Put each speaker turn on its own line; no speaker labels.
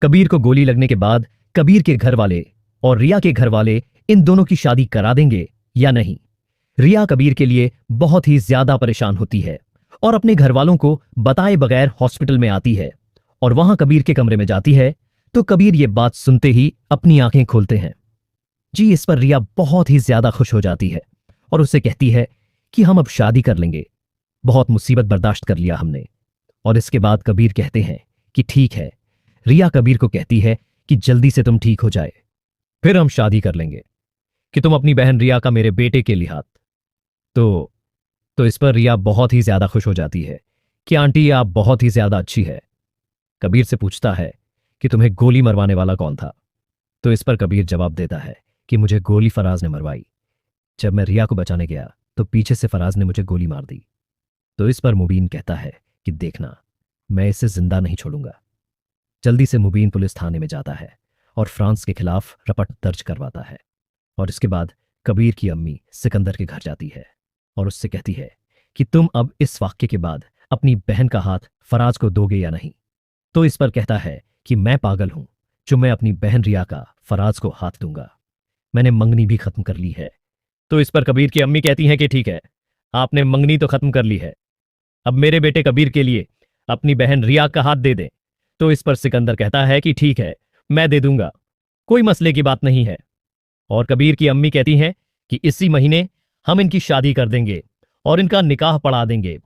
कबीर को गोली लगने के बाद कबीर के घर वाले और रिया के घर वाले इन दोनों की शादी करा देंगे या नहीं। रिया कबीर के लिए बहुत ही ज्यादा परेशान होती है और अपने घर वालों को बताए बगैर हॉस्पिटल में आती है और वहां कबीर के कमरे में जाती है तो कबीर ये बात सुनते ही अपनी आंखें खोलते हैं। जी, इस पर रिया बहुत ही ज्यादा खुश हो जाती है और उससे कहती है कि हम अब शादी कर लेंगे, बहुत मुसीबत बर्दाश्त कर लिया हमने। और इसके बाद कबीर कहते हैं कि ठीक है। रिया कबीर को कहती है कि जल्दी से तुम ठीक हो जाए, फिर हम शादी कर लेंगे, कि तुम अपनी बहन रिया का मेरे बेटे के लिए हाथ। तो इस पर रिया बहुत ही ज्यादा खुश हो जाती है कि आंटी, ये आप बहुत ही ज्यादा अच्छी है। कबीर से पूछता है कि तुम्हें गोली मरवाने वाला कौन था। तो इस पर कबीर जवाब देता है कि मुझे गोली फराज ने मरवाई। जब मैं रिया को बचाने गया तो पीछे से फराज ने मुझे गोली मार दी। तो इस पर मुबीन कहता है कि देखना, मैं इसे जिंदा नहीं छोड़ूंगा। जल्दी से मुबीन पुलिस थाने में जाता है और फ्रांस के खिलाफ रपट दर्ज करवाता है। और इसके बाद कबीर की अम्मी सिकंदर के घर जाती है और उससे कहती है कि तुम अब इस वाक्य के बाद अपनी बहन का हाथ फराज को दोगे या नहीं। तो इस पर कहता है कि मैं पागल हूं जो मैं अपनी बहन रिया का फराज को हाथ दूंगा, मैंने मंगनी भी खत्म कर ली है। तो इस पर कबीर की अम्मी कहती हैं कि ठीक है, आपने मंगनी तो खत्म कर ली है, अब मेरे बेटे कबीर के लिए अपनी बहन रिया का हाथ दे दे। तो इस पर सिकंदर कहता है कि ठीक है, मैं दे दूंगा, कोई मसले की बात नहीं है। और कबीर की अम्मी कहती हैं कि इसी महीने हम इनकी शादी कर देंगे और इनका निकाह पढ़ा देंगे।